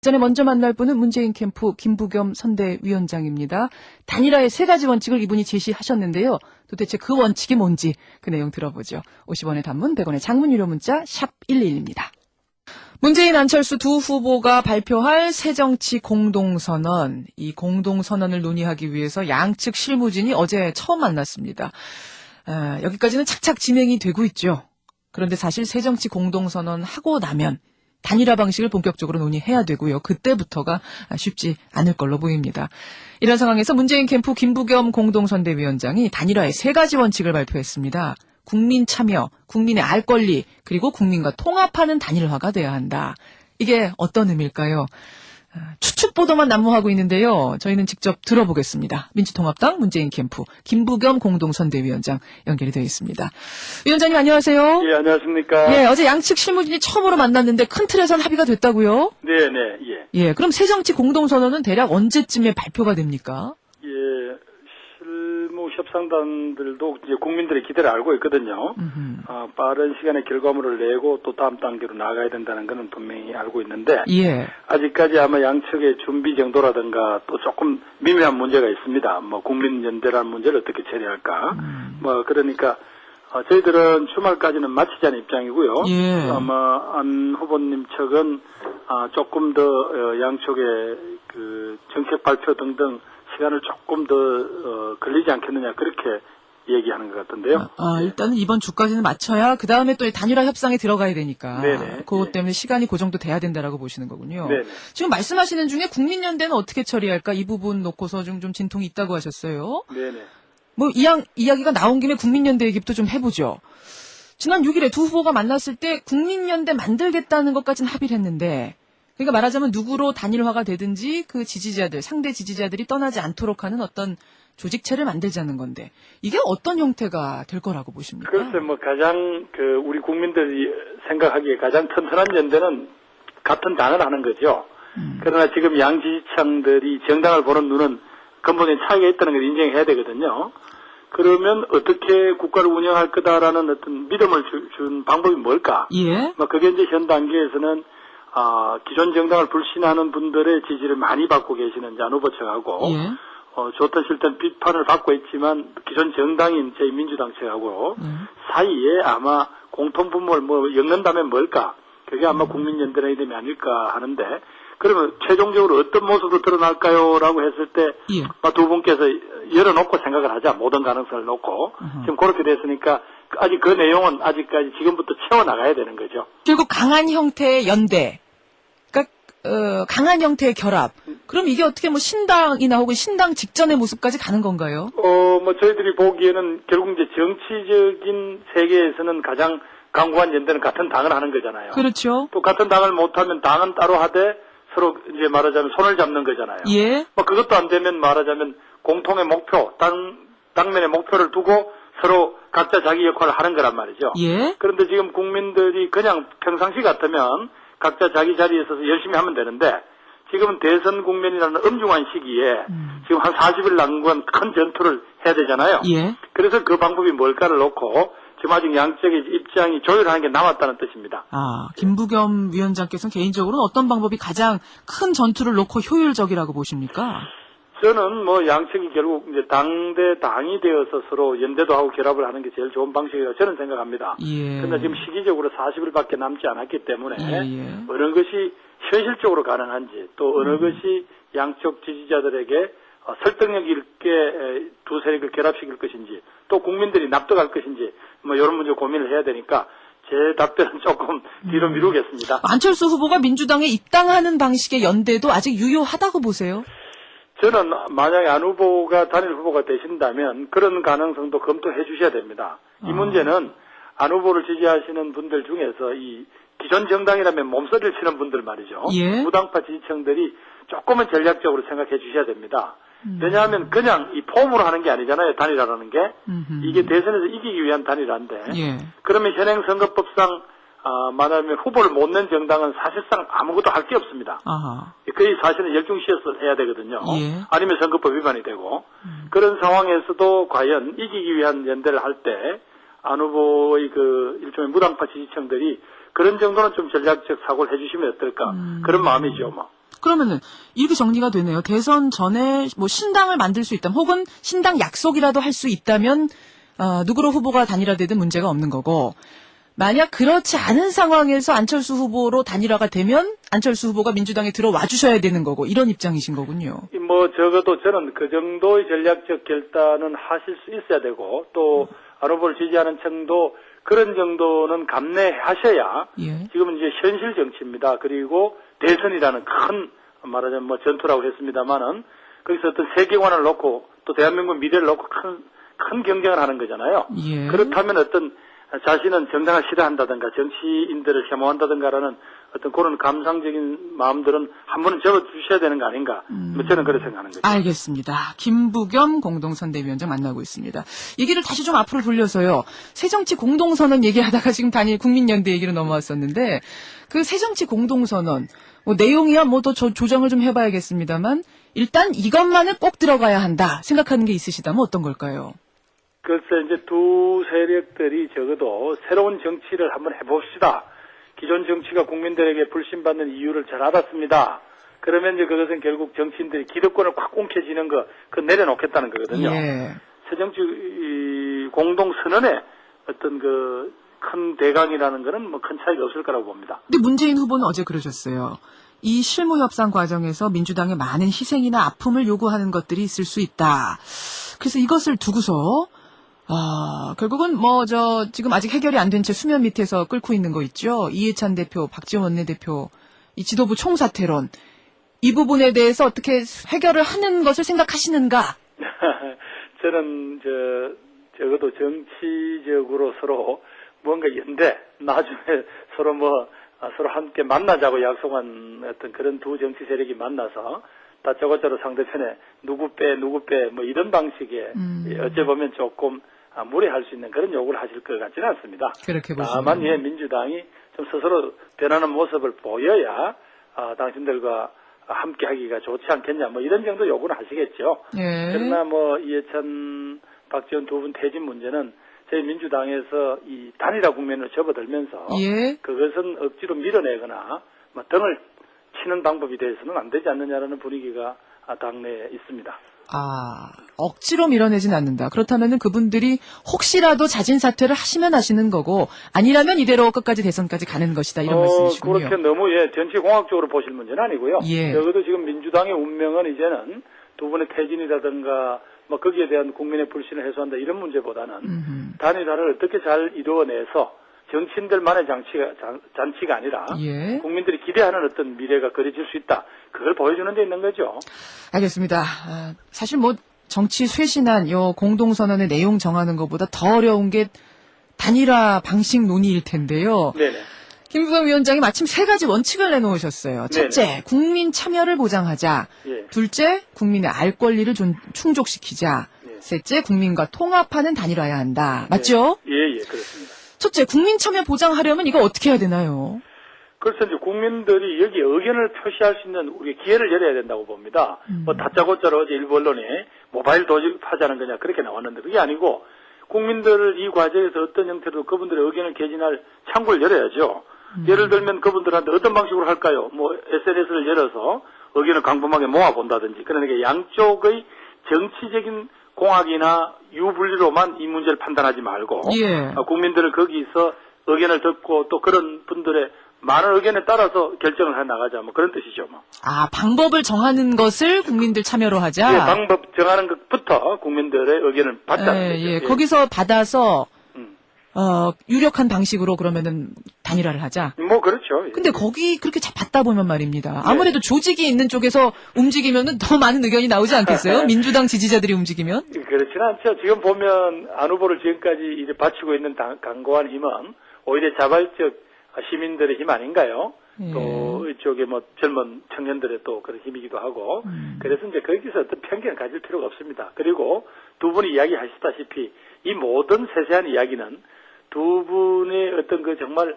전에 먼저 만날 분은 문재인 캠프 김부겸 선대위원장입니다. 단일화의 세 가지 원칙을 이분이 제시하셨는데요. 도대체 그 원칙이 뭔지 그 내용 들어보죠. 50원의 단문, 100원의 장문 유료 문자 샵 111입니다. 문재인 안철수 두 후보가 발표할 새정치 공동선언, 이 공동선언을 논의하기 위해서 양측 실무진이 어제 처음 만났습니다. 여기까지는 착착 진행이 되고 있죠. 그런데 사실 새정치 공동선언 하고 나면 단일화 방식을 본격적으로 논의해야 되고요. 그때부터가 쉽지 않을 걸로 보입니다. 이런 상황에서 문재인 캠프 김부겸 공동선대위원장이 단일화의 세 가지 원칙을 발표했습니다. 국민 참여, 국민의 알 권리, 그리고 국민과 통합하는 단일화가 돼야 한다. 이게 어떤 의미일까요? 추측 보도만 난무하고 있는데요. 저희는 직접 들어보겠습니다. 민주통합당 문재인 캠프 김부겸 공동선대위원장 연결이 되어 있습니다. 위원장님 안녕하세요. 예, 안녕하십니까. 예, 어제 양측 실무진이 처음으로 만났는데 큰 틀에선 합의가 됐다고요? 네네, 예. 예, 그럼 새정치 공동선언은 대략 언제쯤에 발표가 됩니까? 예, 실무 협상단들도 이제 국민들의 기대를 알고 있거든요. 빠른 시간에 결과물을 내고 또 다음 단계로 나가야 된다는 것은 분명히 알고 있는데. 예. 아직까지 아마 양측의 준비 정도라든가 또 조금 미묘한 문제가 있습니다. 뭐 국민연대라는 문제를 어떻게 처리할까. 그러니까 저희들은 주말까지는 마치자는 입장이고요. 예. 아마 안 후보님 측은 조금 더 양쪽의 그 정책 발표 등등 시간을 조금 더 걸리지 않겠느냐 그렇게 얘기하는 것 같은데요. 일단은 이번 주까지는 맞춰야 그 다음에 또 단일화 협상에 들어가야 되니까. 네네. 그것 때문에 시간이 그 정도 돼야 된다라고 보시는 거군요. 네네. 지금 말씀하시는 중에 국민연대는 어떻게 처리할까 이 부분 놓고서 좀 진통이 있다고 하셨어요. 네네. 이야기가 나온 김에 국민연대 얘기부터 좀 해보죠. 지난 6일에 두 후보가 만났을 때 국민연대 만들겠다는 것까지는 합의를 했는데, 그러니까 말하자면 누구로 단일화가 되든지 그 지지자들, 상대 지지자들이 떠나지 않도록 하는 어떤 조직체를 만들자는 건데, 이게 어떤 형태가 될 거라고 보십니까? 글쎄, 가장 우리 국민들이 생각하기에 가장 튼튼한 연대는 같은 당을 하는 거죠. 그러나 지금 양 지지층들이 정당을 보는 눈은 근본적인 차이가 있다는 걸 인정해야 되거든요. 그러면 어떻게 국가를 운영할 거다라는 어떤 믿음을 준 방법이 뭘까? 예. 그게 이제 현 단계에서는 기존 정당을 불신하는 분들의 지지를 많이 받고 계시는 안 후보 측하고, 예. 좋든 싫든 비판을 받고 있지만 기존 정당인 제 민주당 측하고 사이에 아마 공통분모를 엮는다면 뭘까? 그게 아마 국민연대의 이름이 아닐까 하는데, 그러면 최종적으로 어떤 모습으로 드러날까요? 라고 했을 때, 예. 두 분께서 열어놓고 생각을 하자. 모든 가능성을 놓고. 지금 그렇게 됐으니까, 아직 그 내용은 아직까지 지금부터 채워나가야 되는 거죠. 결국 강한 형태의 연대. 그러니까, 강한 형태의 결합. 그럼 이게 어떻게 신당이나 혹은 신당 직전의 모습까지 가는 건가요? 저희들이 보기에는 결국 이제 정치적인 세계에서는 가장 강고한 연대는 같은 당을 하는 거잖아요. 그렇죠. 또 같은 당을 못하면 당은 따로 하되 서로 이제 말하자면 손을 잡는 거잖아요. 예. 그것도 안 되면 말하자면 공통의 목표, 당면의 목표를 두고 서로 각자 자기 역할을 하는 거란 말이죠. 예. 그런데 지금 국민들이 그냥 평상시 같으면 각자 자기 자리에 서서 열심히 하면 되는데 지금은 대선 국면이라는 엄중한 시기에 지금 한 40일 남은 큰 전투를 해야 되잖아요. 예. 그래서 그 방법이 뭘까를 놓고 지금 아직 양쪽의 입장이 조율하는 게 남았다는 뜻입니다. 김부겸 위원장께서는 개인적으로는 어떤 방법이 가장 큰 전투를 놓고 효율적이라고 보십니까? 저는 양측이 결국 이제 당이 되어서 서로 연대도 하고 결합을 하는 게 제일 좋은 방식이라고 저는 생각합니다. 예. 그런데 지금 시기적으로 40일밖에 남지 않았기 때문에 예. 어느 것이 현실적으로 가능한지 또 어느 것이 양쪽 지지자들에게 설득력 있게 두 세력을 결합시킬 것인지 또 국민들이 납득할 것인지 이런 문제 고민을 해야 되니까 제 답변은 조금 뒤로 미루겠습니다. 안철수 후보가 민주당에 입당하는 방식의 연대도 아직 유효하다고 보세요? 저는 만약에 안 후보가 단일 후보가 되신다면 그런 가능성도 검토해 주셔야 됩니다. 이 문제는 안 후보를 지지하시는 분들 중에서 이 기존 정당이라면 몸서리를 치는 분들 말이죠. 예. 무당파 지지층들이 조금은 전략적으로 생각해 주셔야 됩니다. 왜냐하면 그냥 이 폼으로 하는 게 아니잖아요. 단일화라는 게. 이게 대선에서 이기기 위한 단일화인데. 예. 그러면 현행 선거법상 말하면 후보를 못 낸 정당은 사실상 아무것도 할 게 없습니다. 거의 사실은 열중시해서 해야 되거든요. 예. 아니면 선거법 위반이 되고. 그런 상황에서도 과연 이기기 위한 연대를 할 때 안 후보의 일종의 무당파 지지층들이 그런 정도는 좀 전략적 사고를 해주시면 어떨까. 그런 마음이죠, 뭐. 그러면은 이렇게 정리가 되네요. 대선 전에 뭐 신당을 만들 수 있다면 혹은 신당 약속이라도 할 수 있다면 누구로 후보가 단일화되든 문제가 없는 거고 만약 그렇지 않은 상황에서 안철수 후보로 단일화가 되면 안철수 후보가 민주당에 들어와 주셔야 되는 거고 이런 입장이신 거군요. 뭐 적어도 저는 그 정도의 전략적 결단은 하실 수 있어야 되고 또 안 후보를 지지하는 층도 그런 정도는 감내하셔야 예. 지금은 이제 현실 정치입니다. 그리고 대선이라는 큰 말하자면 뭐 전투라고 했습니다만은 거기서 어떤 세계관을 놓고 또 대한민국 미래를 놓고 큰 경쟁을 하는 거잖아요. 예. 그렇다면 어떤 자신은 정당을 싫어한다든가 정치인들을 혐오한다든가라는 어떤 그런 감상적인 마음들은 한 번은 접어주셔야 되는 거 아닌가. 뭐 저는 그렇게 생각하는 거죠. 알겠습니다. 김부겸 공동선대위원장 만나고 있습니다. 얘기를 다시 좀 앞으로 돌려서요. 새정치 공동선언 얘기하다가 지금 단일 국민연대 얘기로 넘어왔었는데 그 새정치 공동선언 뭐 내용이야 뭐 더 조정을 좀 해봐야겠습니다만 일단 이것만은 꼭 들어가야 한다 생각하는 게 있으시다면 어떤 걸까요? 글쎄 이제 두 세력들이 적어도 새로운 정치를 한번 해봅시다. 기존 정치가 국민들에게 불신받는 이유를 잘 알았습니다. 그러면 이제 그것은 결국 정치인들이 기득권을 꽉 움켜쥐는 거, 그거 내려놓겠다는 거거든요. 예. 새정치 공동선언에 어떤 그 큰 대강이라는 거는 뭐 큰 차이가 없을 거라고 봅니다. 근데 문재인 후보는 어제 그러셨어요. 이 실무 협상 과정에서 민주당의 많은 희생이나 아픔을 요구하는 것들이 있을 수 있다. 그래서 이것을 두고서 결국은 지금 아직 해결이 안 된 채 수면 밑에서 끓고 있는 거 있죠. 이해찬 대표, 박지원 원내대표, 이 지도부 총사퇴론. 이 부분에 대해서 어떻게 해결을 하는 것을 생각하시는가? 저는 적어도 정치적으로 서로 뭔가 연대, 나중에 서로 서로 함께 만나자고 약속한 어떤 그런 두 정치 세력이 만나서 다짜고짜로 상대편에 누구 빼 뭐 이런 방식의 어째 보면 조금 무례할 수 있는 그런 요구를 하실 것 같지는 않습니다. 그렇게 보시면. 다만 민주당이 좀 스스로 변하는 모습을 보여야 당신들과 함께 하기가 좋지 않겠냐 뭐 이런 정도 요구를 하시겠죠. 예. 그러나 이해찬, 박지원 두 분 퇴진 문제는 저희 민주당에서 이 단일화 국면으로 접어들면서 예. 그것은 억지로 밀어내거나 등을 치는 방법이 돼서는 안 되지 않느냐라는 분위기가 당내에 있습니다. 억지로 밀어내진 않는다. 그렇다면은 그분들이 혹시라도 자진 사퇴를 하시면 하시는 거고 아니라면 이대로 끝까지 대선까지 가는 것이다 이런 말씀이시군요. 그렇게 너무 정치공학적으로 보실 문제는 아니고요. 예. 적어도 지금 민주당의 운명은 이제는 두 분의 퇴진이라든가 거기에 대한 국민의 불신을 해소한다 이런 문제보다는 단일화를 어떻게 잘 이루어내서 정치인들만의 잔치가 아니라 예. 국민들이 기대하는 어떤 미래가 그려질 수 있다. 그걸 보여주는 데 있는 거죠. 알겠습니다. 사실 정치 쇄신안 요 공동선언의 내용 정하는 것보다 더 어려운 게 단일화 방식 논의일 텐데요. 네네. 김부겸 위원장이 마침 세 가지 원칙을 내놓으셨어요. 첫째, 네네. 국민 참여를 보장하자. 예. 둘째, 국민의 알 권리를 충족시키자. 예. 셋째, 국민과 통합하는 단일화야 한다. 맞죠? 예, 그렇습니다. 첫째, 국민 참여 보장하려면 이거 어떻게 해야 되나요? 그래서 이제 국민들이 여기 의견을 표시할 수 있는 우리 기회를 열어야 된다고 봅니다. 다짜고짜로 어제 일부 언론에 모바일 도입하자는 거냐 그렇게 나왔는데 그게 아니고 국민들을 이 과정에서 어떤 형태로 그분들의 의견을 개진할 창구를 열어야죠. 예를 들면 그분들한테 어떤 방식으로 할까요? SNS를 열어서 의견을 광범하게 모아본다든지 그러니까 양쪽의 정치적인 공학이나 유불리로만 이 문제를 판단하지 말고 예. 국민들을 거기서 의견을 듣고 또 그런 분들의 많은 의견에 따라서 결정을 해 나가자 그런 뜻이죠. 방법을 정하는 것을 국민들 참여로 하자. 예, 방법 정하는 것부터 국민들의 의견을 받자는 거죠. 예. 거기서 받아서 유력한 방식으로 그러면은 단일화를 하자. 그렇죠. 근데 거기 그렇게 받다 보면 말입니다. 아무래도 조직이 있는 쪽에서 움직이면은 더 많은 의견이 나오지 않겠어요? 민주당 지지자들이 움직이면? 그렇지는 않죠. 지금 보면 안 후보를 지금까지 이제 바치고 있는 강고한 힘은 오히려 자발적 시민들의 힘 아닌가요? 예. 또 이쪽에 젊은 청년들의 또 그런 힘이기도 하고 그래서 이제 거기서 어떤 편견을 가질 필요가 없습니다. 그리고 두 분이 이야기하셨다시피 이 모든 세세한 이야기는 두 분의 어떤 정말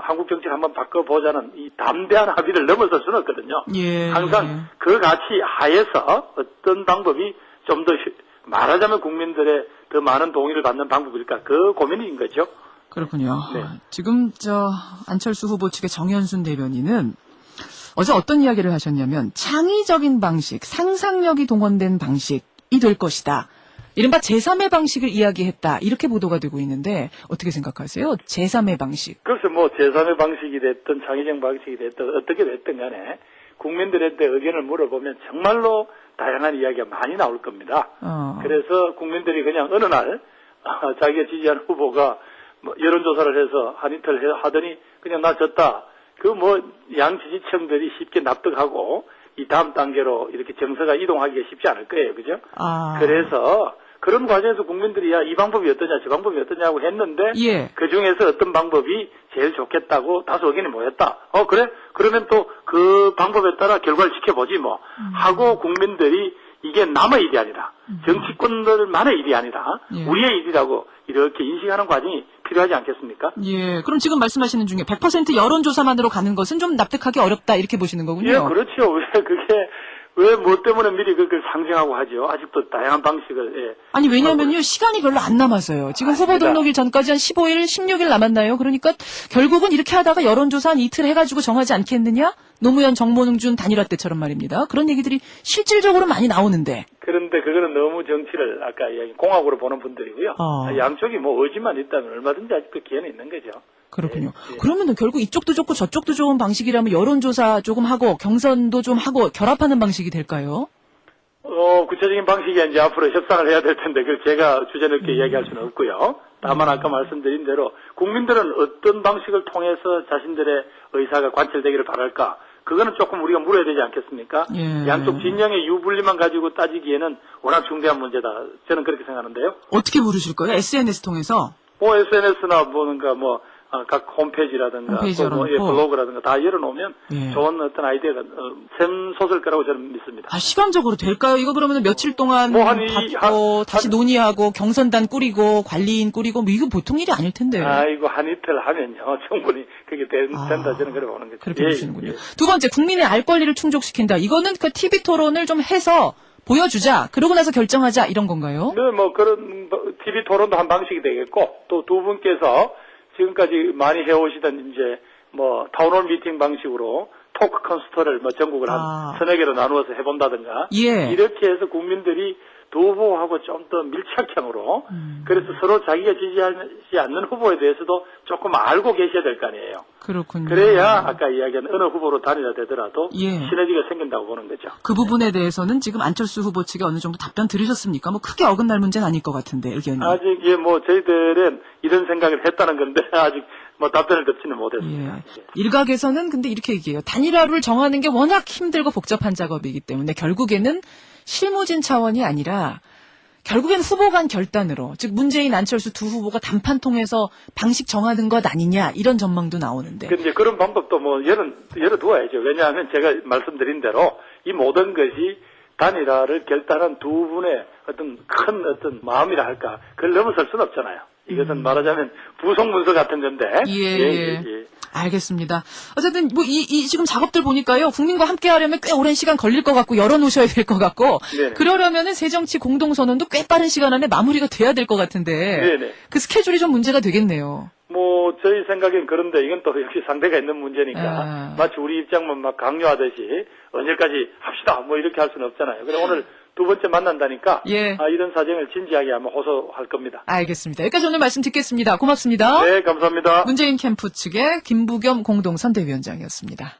한국 정치를 한번 바꿔보자는 이 담대한 합의를 넘어설 수는 없거든요. 예. 항상 그 가치 하에서 어떤 방법이 좀 더 말하자면 국민들의 더 많은 동의를 받는 방법일까 그 고민인 거죠. 그렇군요. 네. 지금 안철수 후보 측의 정현순 대변인은 어제 어떤 이야기를 하셨냐면 창의적인 방식, 상상력이 동원된 방식이 될 것이다. 이른바 제3의 방식을 이야기했다. 이렇게 보도가 되고 있는데 어떻게 생각하세요? 제3의 방식. 그래서 뭐 제3의 방식이 됐든 창의적 방식이 됐든 어떻게 됐든 간에 국민들한테 의견을 물어보면 정말로 다양한 이야기가 많이 나올 겁니다. 그래서 국민들이 그냥 어느 날 자기가 지지하는 후보가 뭐 여론조사를 해서 한 이틀 하더니 그냥 나 졌다. 그 뭐 양 지지층들이 쉽게 납득하고 이 다음 단계로 이렇게 정서가 이동하기가 쉽지 않을 거예요. 그죠? 그래서 그런 과정에서 국민들이 야, 이 방법이 어떠냐, 저 방법이 어떠냐고 했는데 예. 그 중에서 어떤 방법이 제일 좋겠다고 다수 의견이 모였다. 그래? 그러면 또 그 방법에 따라 결과를 지켜보지 뭐 하고 국민들이 이게 남의 일이 아니라 정치권들만의 일이 아니라 예. 우리의 일이라고 이렇게 인식하는 과정이 필요하지 않겠습니까? 예. 그럼 지금 말씀하시는 중에 100% 여론조사만으로 가는 것은 좀 납득하기 어렵다 이렇게 보시는 거군요. 예, 그렇죠. 왜 뭐 때문에 미리 그걸 상정하고 하죠? 아직도 다양한 방식을. 예. 아니 왜냐면요 시간이 별로 안 남았어요. 지금 후보 등록일 전까지 한 15일, 16일 남았나요? 그러니까 결국은 이렇게 하다가 여론조사 한 이틀 해가지고 정하지 않겠느냐? 노무현 정몽준 단일화 때처럼 말입니다. 그런 얘기들이 실질적으로 많이 나오는데. 그런데 그거는 너무 정치를 아까 이야기 공학으로 보는 분들이고요. 양쪽이 뭐 의지만 있다면 얼마든지 아직도 기회는 있는 거죠. 그렇군요. 그러면 결국 이쪽도 좋고 저쪽도 좋은 방식이라면 여론조사 조금 하고 경선도 좀 하고 결합하는 방식이 될까요? 구체적인 방식이 이제 앞으로 협상을 해야 될 텐데 그걸 제가 주제 넓게 이야기할 수는 없고요. 다만 아까 말씀드린 대로 국민들은 어떤 방식을 통해서 자신들의 의사가 관철되기를 바랄까? 그거는 조금 우리가 물어야 되지 않겠습니까? 예. 양쪽 진영의 유불리만 가지고 따지기에는 워낙 중대한 문제다. 저는 그렇게 생각하는데요. 어떻게 물으실 거예요? SNS 통해서? SNS나 뭔가 각 홈페이지라든가 홈페이지 블로그라든가 다 열어놓으면 예. 좋은 어떤 아이디어가 샘솟을 거라고 저는 믿습니다. 시간적으로 될까요? 이거 그러면 며칠 동안 받고 다시 논의하고 경선단 꾸리고 관리인 꾸리고 뭐 이거 보통 일이 아닐 텐데. 아이고 한 이틀 하면요 충분히 그게 된다 저는 그래 보는 거죠. 그렇게 보시는군요. 두 번째 국민의 알 권리를 충족시킨다. 이거는 그 TV 토론을 좀 해서 보여주자. 그러고 나서 결정하자 이런 건가요? 네, 뭐 그런 TV 토론도 한 방식이 되겠고 또 두 분께서 지금까지 많이 해오시던 이제 뭐 타운홀 미팅 방식으로 토크 콘서트를 뭐 전국을 한 서너 개로 나누어서 해본다든가 예. 이렇게 해서 국민들이 두 후보하고 좀 더 밀착형으로 그래서 서로 자기가 지지하지 않는 후보에 대해서도 조금 알고 계셔야 될 거 아니에요. 그렇군요. 그래야 아까 이야기한 어느 후보로 단일화 되더라도 예. 시너지가 생긴다고 보는 거죠. 그 부분에 대해서는 지금 안철수 후보 측에 어느 정도 답변 들으셨습니까? 뭐 크게 어긋날 문제는 아닐 것 같은데 의견이. 아직 뭐 저희들은 이런 생각을 했다는 건데 아직 뭐 답변을 듣지는 못했습니다. 예. 일각에서는 근데 이렇게 얘기해요. 단일화를 정하는 게 워낙 힘들고 복잡한 작업이기 때문에 결국에는 실무진 차원이 아니라 결국엔 후보 간 결단으로 즉 문재인 안철수 두 후보가 단판 통해서 방식 정하는 것 아니냐 이런 전망도 나오는데. 근데 그런 방법도 뭐 열어두어야죠. 왜냐하면 제가 말씀드린 대로 이 모든 것이 단일화를 결단한 두 분의 큰 마음이라 할까 그걸 넘어설 수는 없잖아요. 이것은 말하자면 부속문서 같은 건데. 예. 알겠습니다. 어쨌든 뭐 이 지금 작업들 보니까요. 국민과 함께 하려면 꽤 오랜 시간 걸릴 것 같고 열어놓으셔야 될 것 같고 네네. 그러려면은 새정치 공동선언도 꽤 빠른 시간 안에 마무리가 돼야 될 것 같은데 네네. 그 스케줄이 좀 문제가 되겠네요. 뭐 저희 생각엔 그런데 이건 또 역시 상대가 있는 문제니까 마치 우리 입장만 막 강요하듯이 언제까지 합시다 뭐 이렇게 할 수는 없잖아요. 그래 오늘 두 번째 만난다니까 예. 이런 사정을 진지하게 아마 호소할 겁니다. 알겠습니다. 여기까지 오늘 말씀 듣겠습니다. 고맙습니다. 네, 감사합니다. 문재인 캠프 측의 김부겸 공동선대위원장이었습니다.